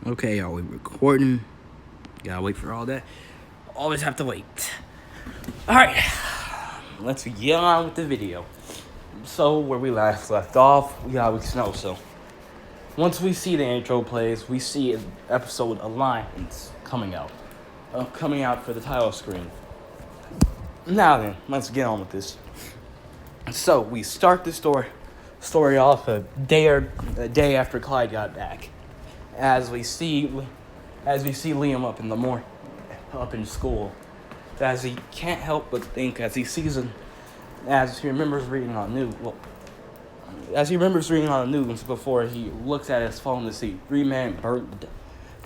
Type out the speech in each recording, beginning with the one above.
Okay, are we recording? Gotta wait for all that. Always have to wait. Alright, let's get on with the video. So, where we last left off, we know. So, once we see the intro plays, we see an episode Alliance coming out. Coming out for the title screen. Now then, let's get on with this. So, we start the story off a day after Clyde got back. As we see Liam up in school, as he can't help but think as he remembers reading on the news before he looks at his phone to see 3 men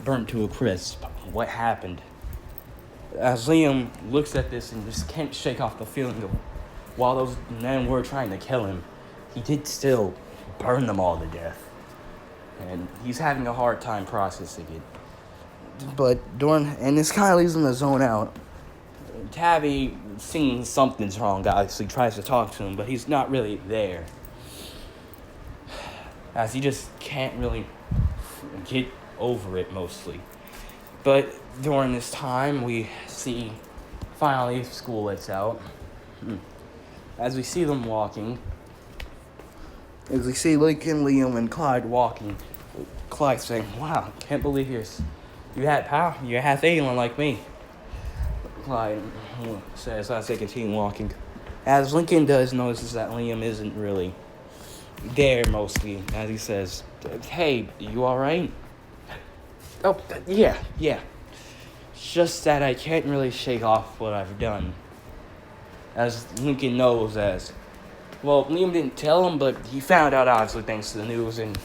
burnt to a crisp. What happened? As Liam looks at this and just can't shake off the feeling of while those men were trying to kill him, he did still burn them all to death. And he's having a hard time processing it. And this kind of leaves him to zone out. Tabby, seeing something's wrong, obviously tries to talk to him, but he's not really there. As he just can't really get over it mostly. But during this time, we see finally school lets out. As we see them walking, as we see Lincoln, Liam, and Clyde walking, Clyde saying, "Wow, can't believe you had power. You're half alien like me." Clyde says as they continue walking. As Lincoln does notice that Liam isn't really there mostly, as he says, "Hey, you alright?" "Oh, yeah. It's just that I can't really shake off what I've done." As Lincoln knows Liam didn't tell him, but he found out obviously thanks to the news, and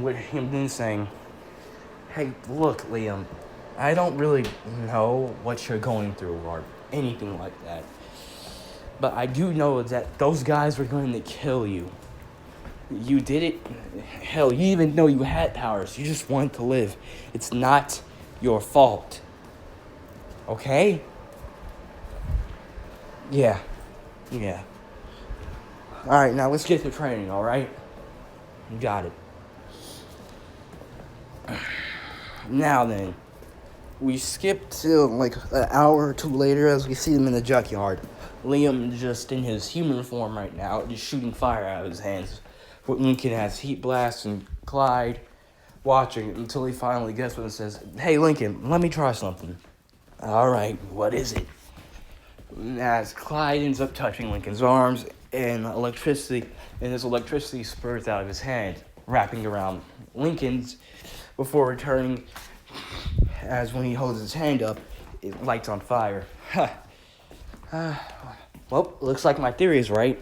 with him then saying, "Hey, look, Liam, I don't really know what you're going through or anything like that, but I do know that those guys were going to kill you. You did it. Hell, you even know you had powers. You just wanted to live. It's not your fault. Okay? Yeah. Alright, now let's get to training, alright? You got it." Now then, we skip to like an hour or two later as we see them in the junkyard. Liam just in his human form right now, just shooting fire out of his hands. Lincoln has heat blasts and Clyde watching until he finally gets one and says, "Hey Lincoln, let me try something." "Alright, what is it?" As Clyde ends up touching Lincoln's arms and his electricity spurts out of his hand, wrapping around Lincoln's before returning. As when he holds his hand up, it lights on fire. Well, looks like my theory is right,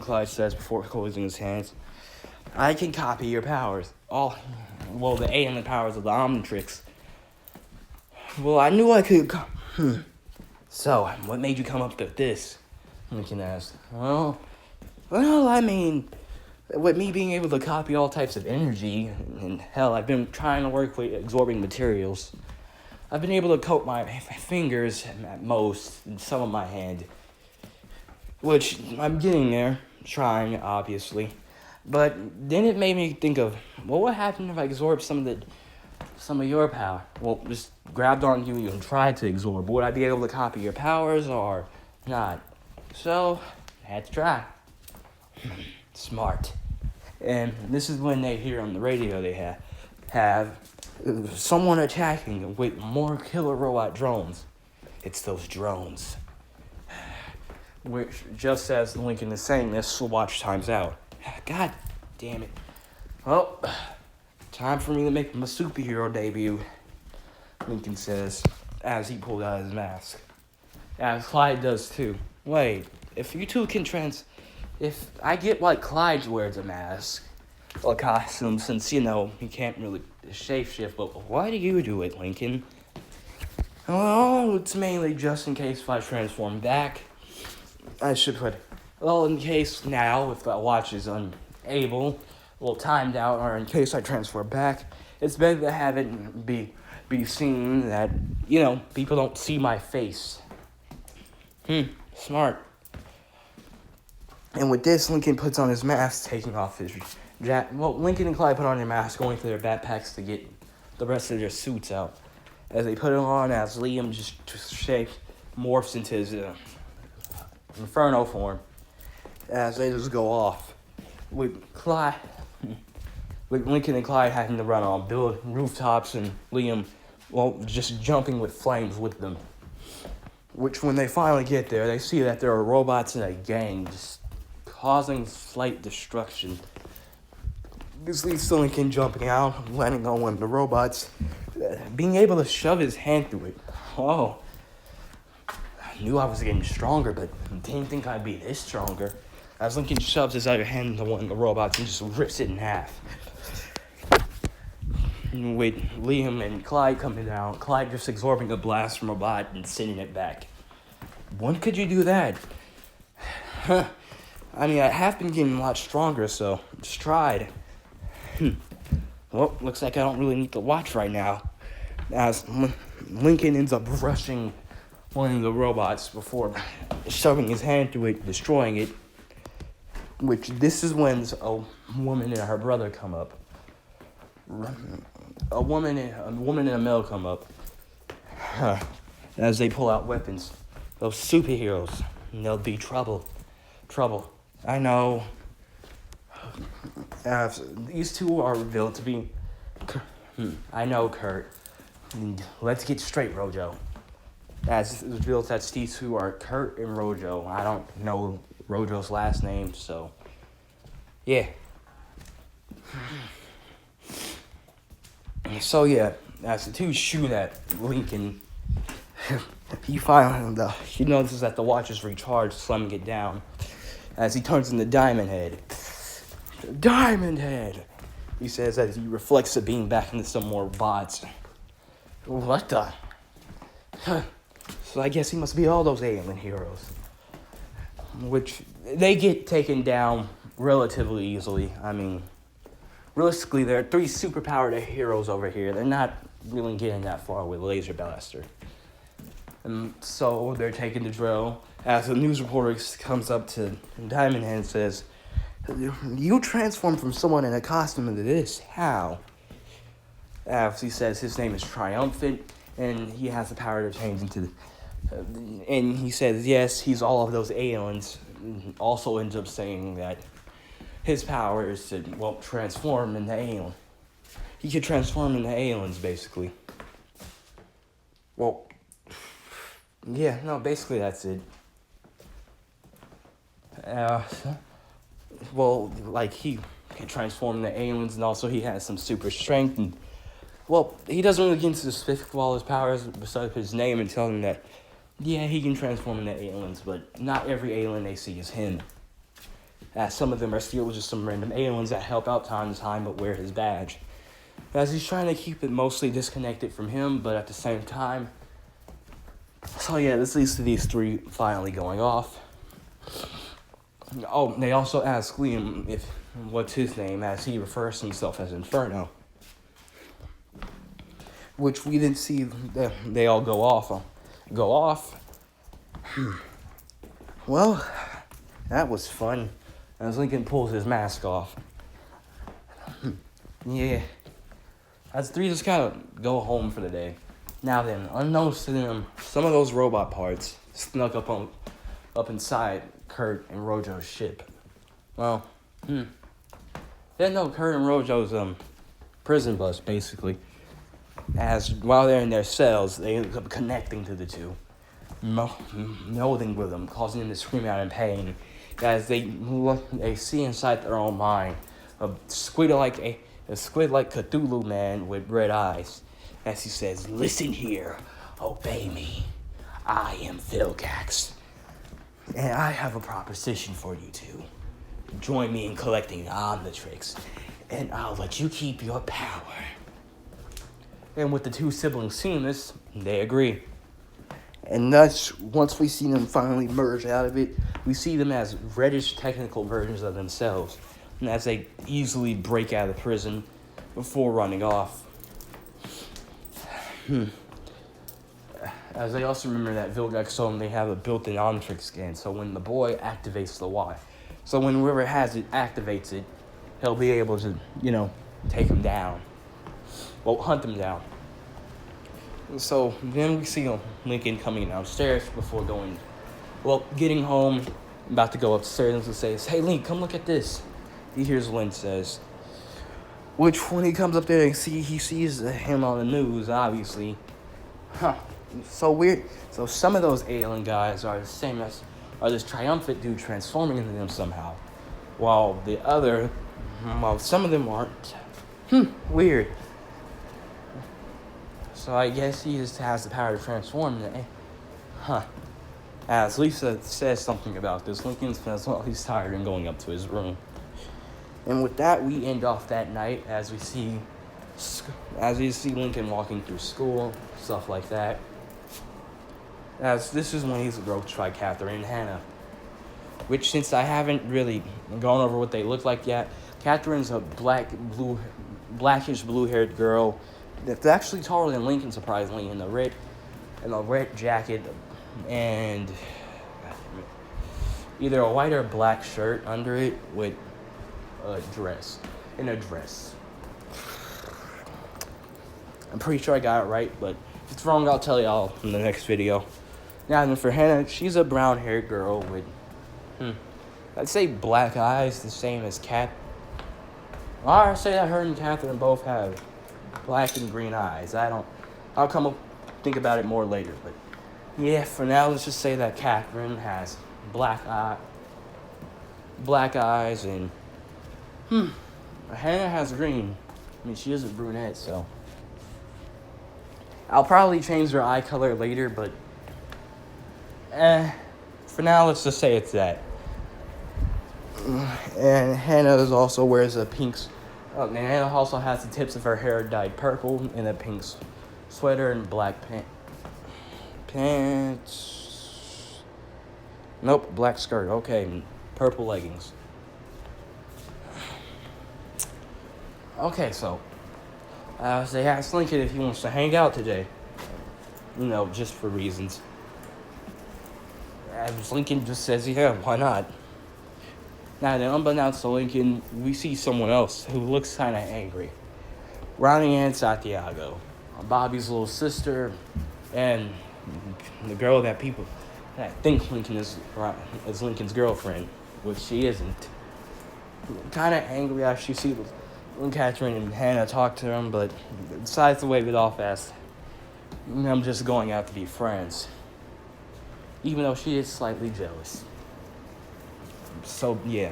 Clyde says before closing his hands. "I can copy your powers. The alien powers of the Omnitrix." "Well, I knew I could So, what made you come up with this?" Lincoln asked. Well, I mean, with me being able to copy all types of energy, and hell, I've been trying to work with absorbing materials. I've been able to coat my fingers at most, and some of my hand. Which, I'm getting there, trying, obviously. But then it made me think of, what would happen if I absorbed some of your power? Well, just grabbed on you and tried to absorb. Would I be able to copy your powers or not? So, I had to try. Smart. And this is when they hear on the radio they have someone attacking with more killer robot drones. It's those drones. Which, just as Lincoln is saying this, watch time's out. God damn it. Well, time for me to make my superhero debut, Lincoln says, as he pulled out his mask. As Clyde does too. Wait, if you two can if I get why Clyde wears a mask, a costume, since, he can't really shapeshift, but why do you do it, Lincoln? Well, it's mainly just in case if I transform back. I should put, in case now, if the watch is unable, timed out, or in case I transfer back, it's better to have it be seen that, people don't see my face. Smart. And with this, Lincoln puts on his mask, taking off his Lincoln and Clyde put on their masks, going through their backpacks to get the rest of their suits out. As they put it on, as Liam just morphs into his inferno form, as they just go off, with Lincoln and Clyde having to run on build rooftops, and Liam, just jumping with flames with them. Which, when they finally get there, they see that there are robots in a gang just causing slight destruction. This leads to Lincoln jumping out, landing on one of the robots, being able to shove his hand through it. Oh, I knew I was getting stronger, but didn't think I'd be this stronger. As Lincoln shoves his other hand into one of the robots and just rips it in half. With Liam and Clyde coming down, Clyde just absorbing a blast from a bot and sending it back. When could you do that? I mean, I have been getting a lot stronger, so just tried. Well, looks like I don't really need to watch right now. As Lincoln ends up rushing one of the robots before shoving his hand through it, destroying it. Which, this is when a woman and her brother come up. A woman and a male come up. As they pull out weapons. Those superheroes. And there'll be trouble. I know. These two are revealed to be... I know, Kurt. Let's get straight, Rojo. As it's revealed that these two are Kurt and Rojo. I don't know Rojo's last name, so... Yeah. So, yeah. As the two shoot at Lincoln... he notices that the watch is recharged, slamming it down. As he turns into Diamond Head. Diamond Head! He says as he reflects the beam back into some more bots. What the? So I guess he must be all those alien heroes. Which, they get taken down relatively easily. I mean, realistically, there are 3 superpowered heroes over here. They're not really getting that far with Laser Blaster. And so they're taking the drill. As a news reporter comes up to Diamond Head and says, "You transformed from someone in a costume into this. How?" As he says his name is Triumphant, and he has the power to change into... and he says, yes, he's all of those aliens. And also ends up saying that his power is to, transform into alien. He could transform into aliens, basically. Basically that's it. He can transform into aliens, and also he has some super strength, and, he doesn't really get into the specific of all his powers besides his name and telling them that, yeah, he can transform into aliens, but not every alien they see is him. As some of them are still just some random aliens that help out time to time but wear his badge. As he's trying to keep it mostly disconnected from him, but at the same time. So yeah, this leads to these 3 finally going off. Oh, they also ask Liam what's his name, as he refers to himself as Inferno. Which we didn't see they all go off. Well, that was fun. As Lincoln pulls his mask off. Yeah. As 3 just kind of go home for the day. Now then, unknowns to them, some of those robot parts snuck up inside Kurt and Rojo's ship. Well, Kurt and Rojo's prison bus, basically. As while they're in their cells, they end up connecting to the two, melding with them, causing them to scream out in pain. As they see inside their own mind a squid like Cthulhu man with red eyes. As he says, "Listen here, obey me. I am Vilgax, and I have a proposition for you two. Join me in collecting Omnitrix, and I'll let you keep your power." And with the 2 siblings seeing this, they agree. And thus, once we see them finally merge out of it, we see them as reddish technical versions of themselves, and as they easily break out of prison before running off. As they also remember that Vilgax told them they have a built-in Omnitrix scan, so when the boy activates the Y, so when whoever has it activates it, he'll be able to, take him down. Well, hunt him down. So then we see Lincoln coming downstairs before getting home, about to go upstairs and says, "Hey, Link, come look at this." He hears Link says, which when he comes up there and he sees him on the news, obviously. So weird. So some of those alien guys are the same as this triumphant dude transforming into them somehow, while some of them aren't. Weird. So I guess he just has the power to transform. As Lisa says something about this, Lincoln says, well, he's tired and going up to his room. And with that, we end off that night as we see Lincoln walking through school, stuff like that. As this is when he's approached by Catherine and Hannah, which, since I haven't really gone over what they look like yet, Catherine's a blackish blue-haired girl that's actually taller than Lincoln, surprisingly, in a red jacket and either a white or black shirt under it with a dress. I'm pretty sure I got it right, but if it's wrong, I'll tell y'all in the next video. Now then, for Hannah, she's a brown-haired girl with, I'd say black eyes, the same as Kat. I'd say that her and Catherine both have black and green eyes. I'll come up think about it more later, but yeah, for now, let's just say that Catherine has black eyes, and Hannah has green. I mean, she is a brunette, so I'll probably change her eye color later, but for now, let's just say it's that. And Hannah also wears a pink. And Hannah also has the tips of her hair dyed purple in a pink sweater and black pants. Nope, black skirt. Okay, purple leggings. Okay, so they asked Lincoln if he wants to hang out today. Just for reasons. Lincoln just says, yeah, why not? Now, then, unbeknownst to Lincoln, we see someone else who looks kind of angry. Ronnie Ann Santiago, Bobby's little sister, and the girl that think Lincoln is Lincoln's girlfriend, which she isn't. Kind of angry as she sees when Catherine and Hannah talk to him, but decides to wave it off as, I'm just going out to be friends. Even though she is slightly jealous. So, yeah.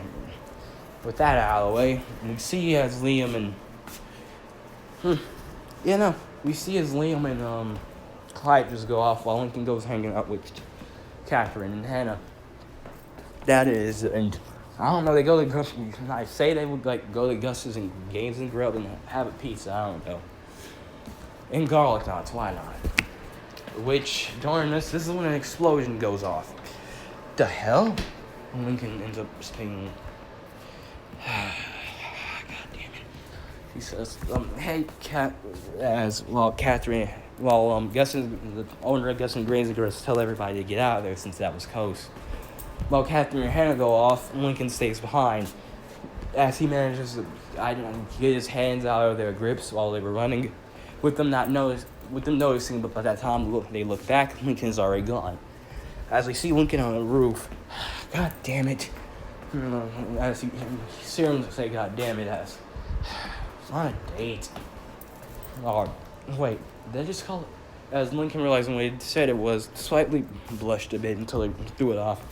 With that out of the way, we see as Liam and Clyde just go off while Lincoln goes hanging out with Catherine and Hannah. That is, and I don't know, they go to I say they would go to Gus's and Games and Grill and have a pizza, I don't know. And garlic knots, why not? Which, during this is when an explosion goes off. The hell? Lincoln ends up saying, God damn it. He says, hey, Catherine, Gus and the owner of Gus and Grains and Girls tell everybody to get out of there since that was coast. While Catherine and Hannah go off, Lincoln stays behind as he manages to get his hands out of their grips while they were running, with them noticing, but by that time they look back, Lincoln's already gone. As we see Lincoln on the roof, God damn it. As you hear him say, God damn it, as on a date. Oh, wait, did I just call it? As Lincoln realized when he said it was, slightly blushed a bit until he threw it off.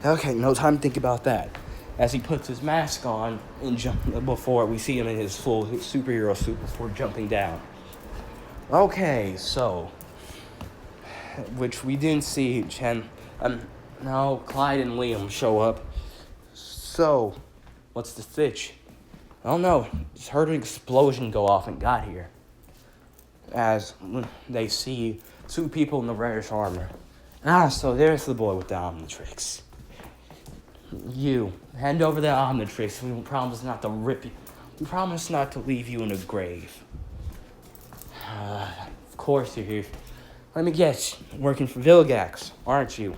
Okay, no time to think about that. As he puts his mask on and before we see him in his full superhero suit before jumping down. Okay, so, which we didn't see now Clyde and Liam show up. So, what's the stitch? I don't know. Just heard an explosion go off and got here. As they see two people in the reddish armor. So there's the boy with the Omnitrix. You, hand over that Omnitrix. We promise not to rip you. We promise not to leave you in a grave. Of course you're here. Let me guess, working for Vilgax, aren't you?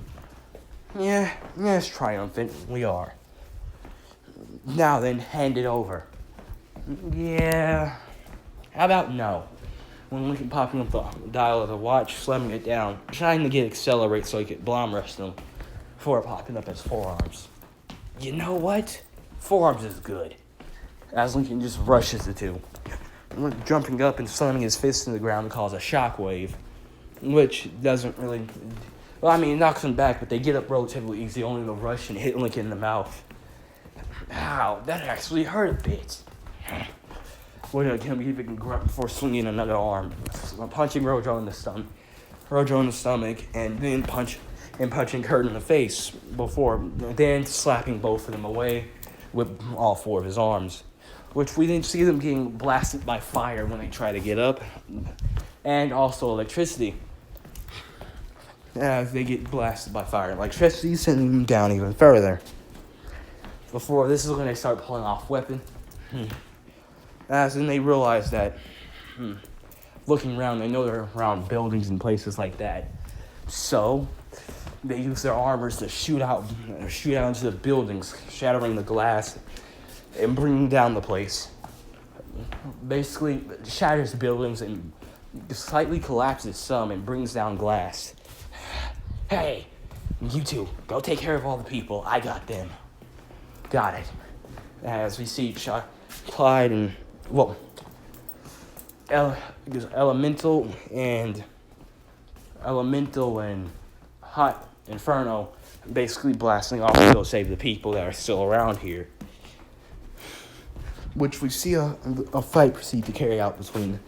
Yeah, it's triumphant. We are. Now then, hand it over. Yeah. How about no? When Lincoln popping up the dial of the watch, slamming it down, trying to get accelerate so he could bomb rush them before popping up his forearms. You know what? Forearms is good. As Lincoln just rushes the two, jumping up and slamming his fist in the ground to cause a shockwave, which doesn't really. Well, I mean, it knocks them back, but they get up relatively easy, only to rush and hit Lincoln in the mouth. Ow, that actually hurt a bit. Wait again, even grunt before swinging another arm, punching Rojo in the stomach, and then punching Kurt in the face before then slapping both of them away with all four of his arms, which we then see them getting blasted by fire when they try to get up, and also electricity. As they get blasted by fire, electricity sending them down even further. Before this is when they start pulling off weapons. As then they realize that, looking around, they know they're around buildings and places like that. So they use their armors to shoot out into the buildings, shattering the glass and bringing down the place. Basically, shatters the buildings and slightly collapses some and brings down glass. Hey, you two, go take care of all the people. I got them. Got it. As we see Clyde and, Elemental and Hot Inferno basically blasting off to go save the people that are still around here. Which we see a fight proceed to carry out between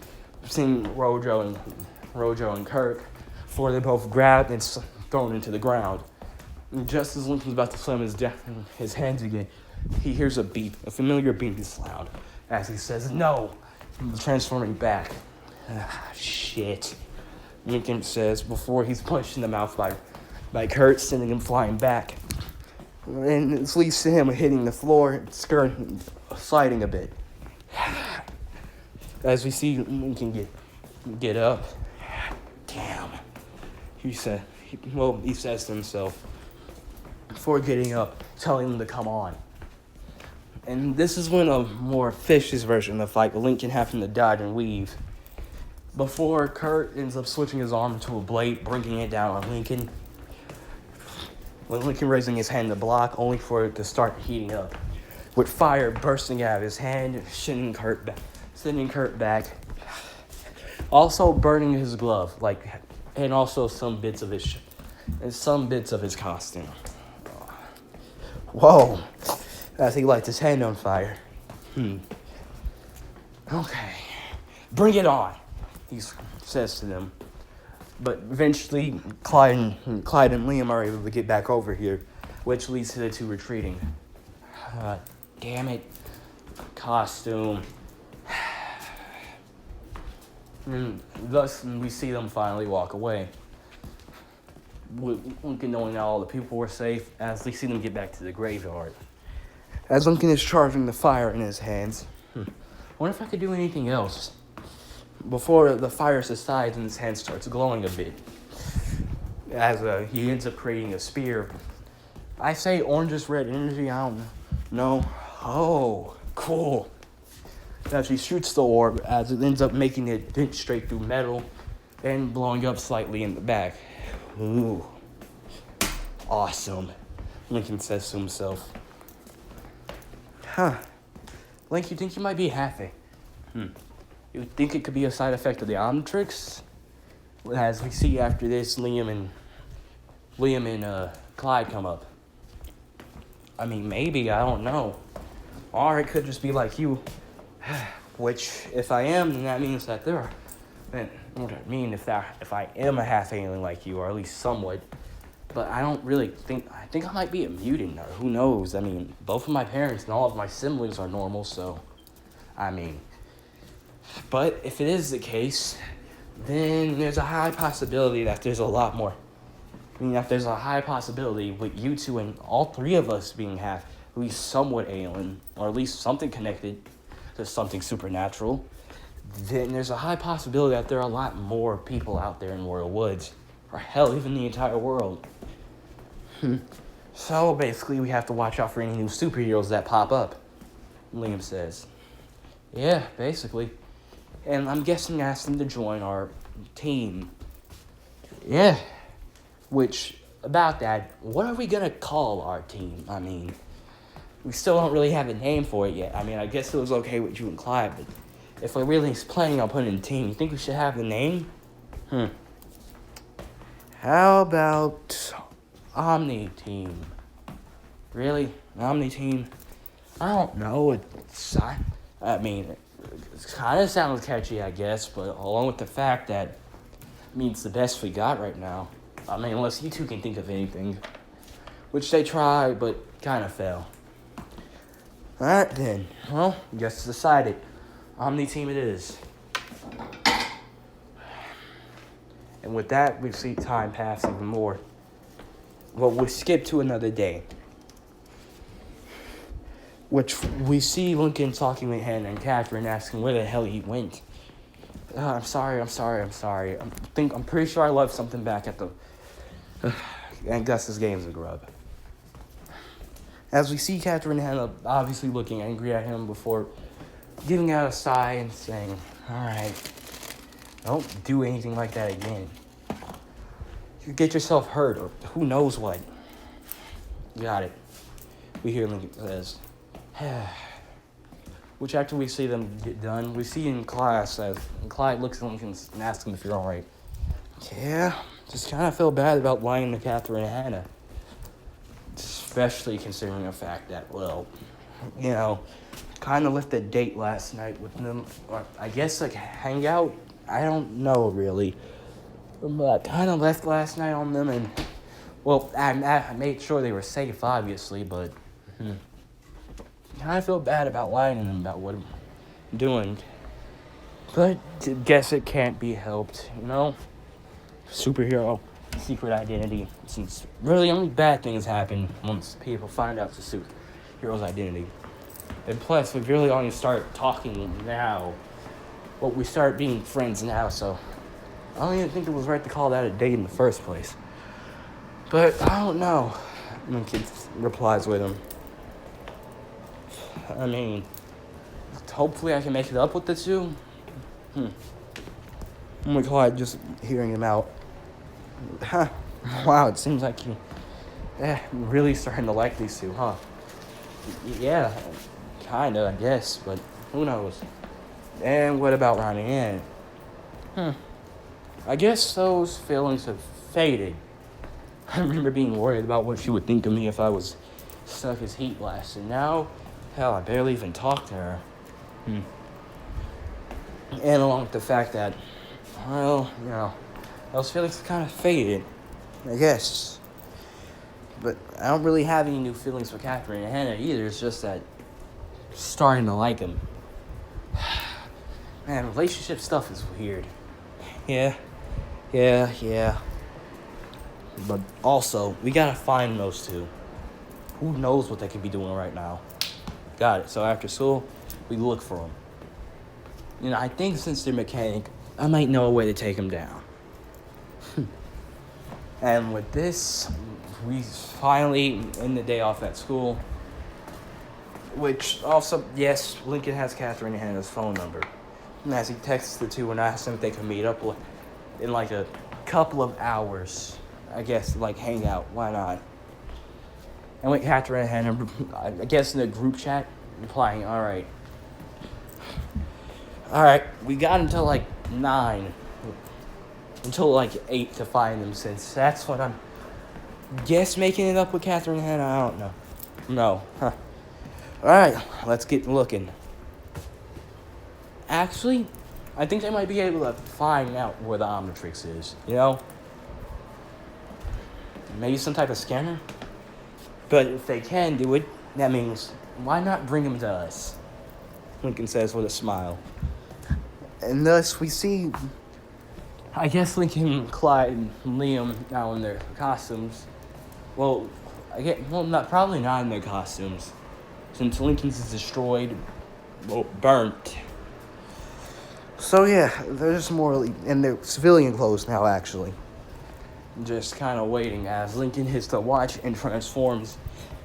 Rojo and Kirk before they both grabbed and thrown into the ground. And just as Lincoln's about to slam his hands again, he hears a beep, a familiar beeping sound, as he says, "No!" transforming back. Shit. Lincoln says before he's punched in the mouth by Kurt, sending him flying back. And it leads to him hitting the floor, sliding a bit. As we see Lincoln get up. Damn. He says to himself, before getting up, telling him to come on. And this is when a more vicious version of the fight, with Lincoln having to dodge and weave. Before Kurt ends up switching his arm to a blade, bringing it down on Lincoln. With Lincoln raising his hand to block, only for it to start heating up. With fire bursting out of his hand, sending Kurt back. Also burning his glove, and also some bits of his costume. Whoa. As he lights his hand on fire. Okay. Bring it on, he says to them. But eventually, Clyde and Liam are able to get back over here, which leads to the two retreating. Damn it. Costume. And thus, we see them finally walk away. Lincoln knowing that all the people were safe, as we see them get back to the graveyard. As Lincoln is charging the fire in his hands. I wonder if I could do anything else. Before the fire subsides and his hand starts glowing a bit. As he ends up creating a spear. I say orangish red energy, I don't know. Oh, cool. As he shoots the orb, as it ends up making it dent straight through metal and blowing up slightly in the back. Ooh. Awesome, Lincoln says to himself. Link, you think you might be halfway? You think it could be a side effect of the Omnitrix? As we see after this, Liam and Clyde come up. I mean, maybe, I don't know. Or it could just be like you. Which, if I am, then that means that there. What I mean, if I am a half alien like you, or at least somewhat. But I don't really think. I think I might be a mutant, or who knows? I mean, both of my parents and all of my siblings are normal, so. I mean. But if it is the case, then there's a high possibility that there's a lot more. I mean, that there's a high possibility with you two and all three of us being half, at least somewhat alien, or at least something connected to something supernatural, then there's a high possibility that there are a lot more people out there in Royal Woods, or hell, even the entire world. So basically, we have to watch out for any new superheroes that pop up, Liam says. Yeah, basically. And I'm guessing asked him to join our team. Yeah. Which, about that, what are we gonna call our team? I mean, we still don't really have a name for it yet. I mean, I guess it was okay with you and Clyde, but if we're really planning on putting a team, you think we should have the name? How about Omni Team? Really? Omni Team? I don't know. It kind of sounds catchy, I guess, but along with the fact that it's the best we got right now. I mean, unless you two can think of anything. Which they tried, but kind of fell. Alright then. Well, just decided. Omni Team it is. And with that, we see time pass even more. Well, we skip to another day. Which we see Lincoln talking with Hannah and Catherine, asking where the hell he went. I'm sorry. I'm pretty sure I left something back at the... and Gus's Games and Grub. As we see Catherine and Hannah obviously looking angry at him before giving out a sigh and saying, alright, don't do anything like that again. You get yourself hurt or who knows what. Got it. We hear Lincoln says, which after we see them get done, we see in class as Clyde looks at Lincoln and asks him if you're alright. Yeah, just kind of feel bad about lying to Catherine and Hannah. Especially considering the fact that, well, kind of left a date last night with them. Or I guess, hang out? I don't know, really. But kind of left last night on them, and, well, I made sure they were safe, obviously, but kind of feel bad about lying to them about what I'm doing. But I guess it can't be helped, Superhero, secret identity, since really only bad things happen once people find out the superhero's identity. And plus, we really only start talking now. Well, we start being friends now, so I don't even think it was right to call that a date in the first place. But I don't know. And the kid replies with him. I mean, hopefully I can make it up with the two. Oh my God, just hearing him out. Wow, it seems like you really starting to like these two, huh? Yeah, kinda, I guess, but who knows? And what about Ronnie Ann? I guess those feelings have faded. I remember being worried about what she would think of me if I was stuck as heat blast, and now, hell, I barely even talk to her. And along with the fact that, well, those feelings kind of faded, I guess. But I don't really have any new feelings for Catherine and Hannah either. It's just that I'm starting to like them. Man, relationship stuff is weird. Yeah. But also, we gotta find those two. Who knows what they could be doing right now? Got it. So after school, we look for them. I think since they're mechanic, I might know a way to take them down. And with this, we finally end the day off at school. Which also, yes, Lincoln has Catherine and Hannah's phone number. And as he texts the two and asks them if they can meet up in a couple of hours, I guess, hang out. Why not? And with Catherine and Hannah, I guess in the group chat, replying, alright. Alright, we got until 9. Until 8 to find them, since that's what I'm making it up with Catherine and Hannah. I don't know. No. Huh. Alright, let's get looking. Actually, I think they might be able to find out where the Omnitrix is, Maybe some type of scanner? But if they can do it, that means, why not bring him to us? Lincoln says with a smile. And thus we see, I guess Lincoln, Clyde, and Liam now in their costumes. Well, probably not in their costumes, since Lincoln's is destroyed, burnt. So yeah, they're just more in their civilian clothes now, actually. Just kind of waiting as Lincoln hits the watch and transforms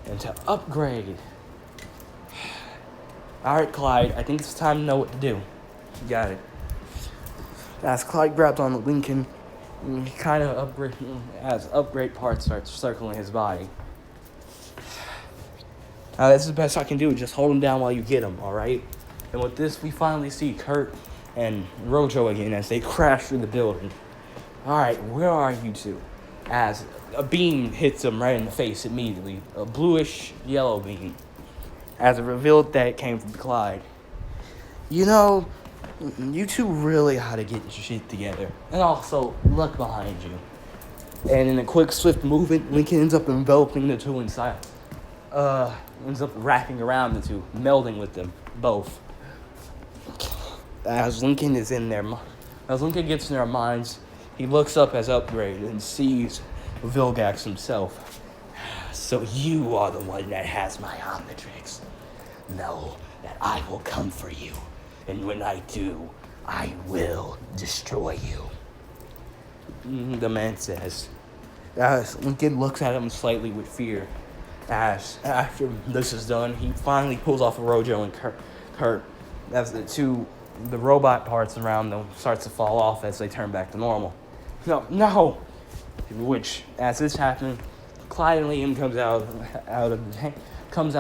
into Upgrade. Alright, Clyde, I think it's time to know what to do. Got it. As Clyde grabs on the Lincoln, he kind of upgrade parts start circling his body. This is the best I can do. Just hold him down while you get him, alright? And with this, we finally see Kurt and Rojo again as they crash through the building. Alright, where are you two? As a beam hits them right in the face immediately. A bluish yellow beam. As it revealed that it came from Clyde. You know, you two really ought to get your shit together. And also, look behind you. And in a quick, swift movement, Lincoln ends up enveloping the two inside. Ends up wrapping around the two, melding with them, both. As Lincoln gets in their minds, he looks up as Upgrade and sees Vilgax himself. So you are the one that has my Omnitrix. Know that I will come for you. And when I do, I will destroy you. The man says. As Lincoln looks at him slightly with fear. As after this is done, he finally pulls off Rojo and Kurt. As the robot parts around them starts to fall off as they turn back to normal. No! Which, as this happens, Clyde and Liam comes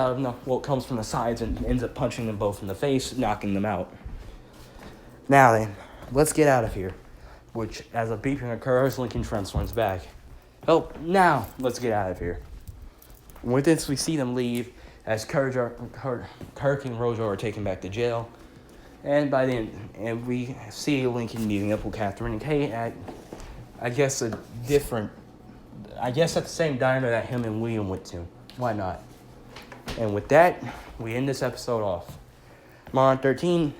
from the sides and ends up punching them both in the face, knocking them out. Now then, let's get out of here. Which, as a beeping occurs, Lincoln transforms back. Oh, now let's get out of here. With this, we see them leave as Kirk and Rojo are taken back to jail. And by then, we see Lincoln meeting up with Catherine and Kate at, at the same diner that him and William went to. Why not? And with that, we end this episode off. Tomorrow on 13,